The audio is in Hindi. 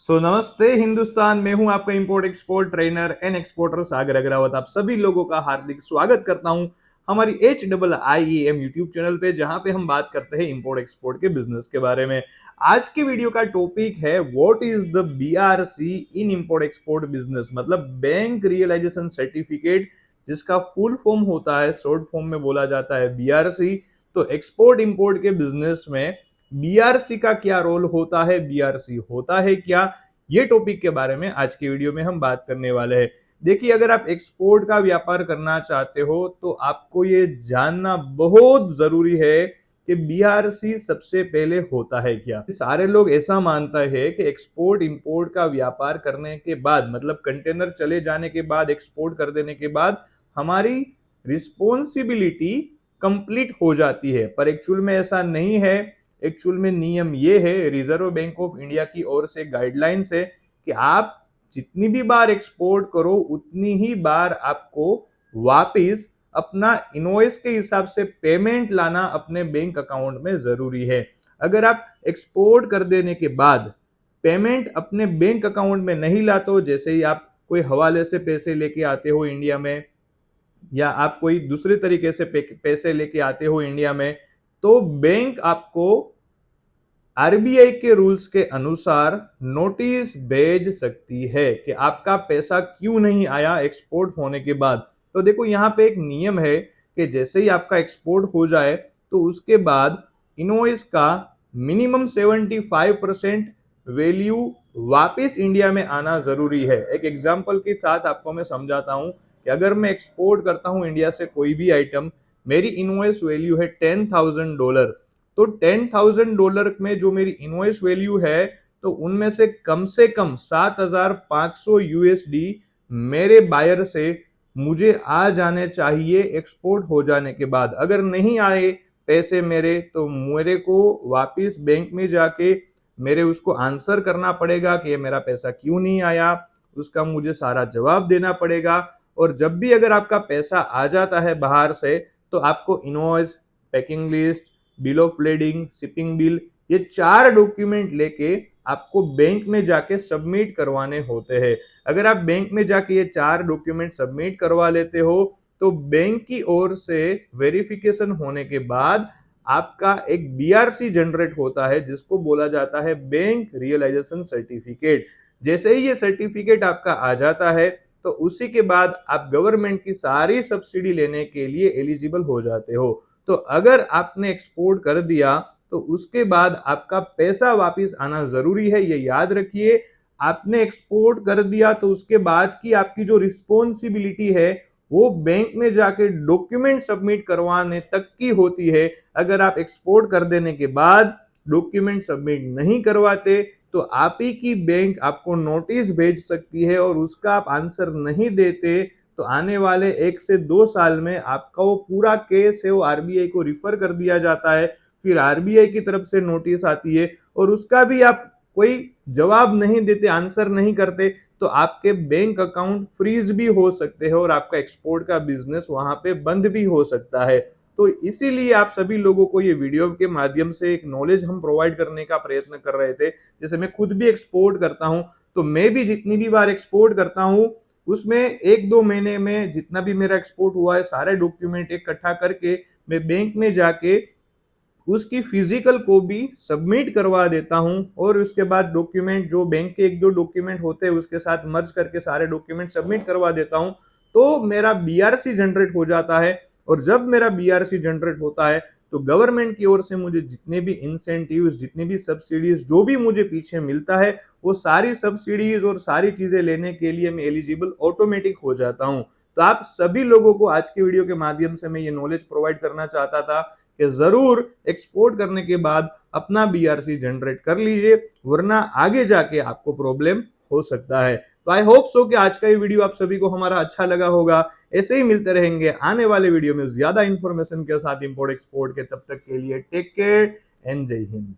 नमस्ते हिंदुस्तान। मैं हूं आपका import export trainer and exporter Sagar Agarwal. आप सभी लोगों का हार्दिक स्वागत करता हूं हमारी HIIEM यूट्यूब चैनल पे, जहां पे हम बात करते हैं इंपोर्ट एक्सपोर्ट के बिजनेस के बारे में। आज के वीडियो का टॉपिक है what is the BRC in import export business, मतलब बैंक रियलाइजेशन सर्टिफिकेट, जिसका फुल फॉर्म होता है, शॉर्ट फॉर्म में बोला जाता है BRC। तो एक्सपोर्ट इंपोर्ट के बिजनेस में बीआरसी का क्या रोल होता है, बीआरसी होता है क्या, ये टॉपिक के बारे में आज की वीडियो में हम बात करने वाले हैं। देखिए, अगर आप एक्सपोर्ट का व्यापार करना चाहते हो तो आपको ये जानना बहुत जरूरी है कि बीआरसी सबसे पहले होता है क्या। सारे लोग ऐसा मानता है कि एक्सपोर्ट इंपोर्ट का व्यापार करने के बाद, मतलब कंटेनर चले जाने के बाद, एक्सपोर्ट कर देने के बाद हमारी रिस्पॉन्सिबिलिटी कंप्लीट हो जाती है, पर एक्चुअल में ऐसा नहीं है। एक्चुअल में नियम ये है, रिजर्व बैंक ऑफ इंडिया की ओर से गाइडलाइंस है कि आप जितनी भी बार एक्सपोर्ट करो उतनी ही बार आपको वापस अपना इनवॉइस के हिसाब से पेमेंट लाना अपने बैंक अकाउंट में जरूरी है। अगर आप एक्सपोर्ट कर देने के बाद पेमेंट अपने बैंक अकाउंट में नहीं लाते हो, जैसे ही आप कोई हवाले से पैसे लेके आते हो इंडिया में, या आप कोई दूसरे तरीके से पैसे लेके आते हो इंडिया में, तो बैंक आपको आरबीआई के रूल्स के अनुसार नोटिस भेज सकती है कि आपका पैसा क्यों नहीं आया एक्सपोर्ट होने के बाद। तो देखो, यहाँ पे एक नियम है कि जैसे ही आपका एक्सपोर्ट हो जाए तो उसके बाद इनवॉइस का मिनिमम 75% वैल्यू वापस इंडिया में आना जरूरी है। एक एग्जांपल के साथ आपको मैं समझाता हूं कि अगर मैं एक्सपोर्ट करता हूं इंडिया से कोई भी आइटम, मेरी इनवॉइस वैल्यू है $10,000, तो $10,000 में जो मेरी इनवॉइस वैल्यू है, तो उनमें से कम 7,500 यूएसडी मेरे बायर से मुझे आ जाने चाहिए एक्सपोर्ट हो जाने के बाद। अगर नहीं आए पैसे मेरे, तो मेरे को वापस बैंक में जाके मेरे उसको आंसर करना पड़ेगा कि ये मेरा पैसा क्यों नहीं आया, उसका मुझे सारा जवाब देना पड़ेगा। और जब भी अगर आपका पैसा आ जाता है बाहर से, तो आपको invoice, packing list, bill of lading, shipping bill, ये 4 डॉक्यूमेंट लेके आपको बैंक में जाके सबमिट करवाने होते हैं। अगर आप बैंक में जाके ये 4 डॉक्यूमेंट सबमिट करवा लेते हो, तो बैंक की ओर से वेरिफिकेशन होने के बाद आपका एक बीआरसी जनरेट होता है, जिसको बोला जाता है बैंक रियलाइजेशन सर्टिफिकेट। जैसे ही ये सर्टिफिकेट आपका आ जाता है, तो उसी के बाद आप गवर्नमेंट की सारी सब्सिडी लेने के लिए एलिजिबल हो जाते हो। तो अगर आपने एक्सपोर्ट कर दिया तो उसके बाद आपका पैसा वापस आना जरूरी है, ये याद रखिए। आपने एक्सपोर्ट कर दिया तो उसके बाद की आपकी जो रिस्पॉन्सिबिलिटी है वो बैंक में जाके डॉक्यूमेंट सबमिट करवाने तक की होती है। अगर आप एक्सपोर्ट कर देने के बाद डॉक्यूमेंट सबमिट नहीं करवाते, तो आप ही की बैंक आपको नोटिस भेज सकती है, और उसका आप आंसर नहीं देते तो आने वाले 1 से 2 साल में आपका वो पूरा केस है वो आरबीआई को रिफर कर दिया जाता है। फिर आरबीआई की तरफ से नोटिस आती है और उसका भी आप कोई जवाब नहीं देते, आंसर नहीं करते, तो आपके बैंक अकाउंट फ्रीज भी हो सकते हैं और आपका एक्सपोर्ट का बिजनेस वहां पे बंद भी हो सकता है। तो इसीलिए आप सभी लोगों को ये वीडियो के माध्यम से एक नॉलेज हम प्रोवाइड करने का प्रयत्न कर रहे थे। जैसे मैं खुद भी एक्सपोर्ट करता हूं, तो मैं भी जितनी भी बार एक्सपोर्ट करता हूं उसमें 1-2 महीने में जितना भी मेरा एक्सपोर्ट हुआ है सारे डॉक्यूमेंट इकट्ठा करके मैं बैंक में जाके उसकी फिजिकल को भी सबमिट करवा देता हूं, और उसके बाद डॉक्यूमेंट जो बैंक के 1-2 डॉक्यूमेंट होते हैं उसके साथ मर्ज करके सारे डॉक्यूमेंट सबमिट करवा देता हूं, तो मेरा बीआरसी जनरेट हो जाता है। और जब मेरा बीआरसी जनरेट होता है तो गवर्नमेंट की ओर से मुझे जितने भी इंसेंटिव्स, जितनी भी सब्सिडीज, जो भी मुझे पीछे मिलता है, वो सारी सब्सिडीज और सारी चीजें लेने के लिए मैं एलिजिबल ऑटोमेटिक हो जाता हूं। तो आप सभी लोगों को आज के वीडियो के माध्यम से मैं ये नॉलेज प्रोवाइड करना चाहता था कि जरूर एक्सपोर्ट करने के बाद अपना बीआरसी जनरेट कर लीजिए, वरना आगे जाके आपको प्रॉब्लम हो सकता है। तो आई होप सो कि आज का ये वीडियो आप सभी को हमारा अच्छा लगा होगा। ऐसे ही मिलते रहेंगे आने वाले वीडियो में ज्यादा इंफॉर्मेशन के साथ इंपोर्ट एक्सपोर्ट के। तब तक के लिए टेक केयर एंड जय हिंद।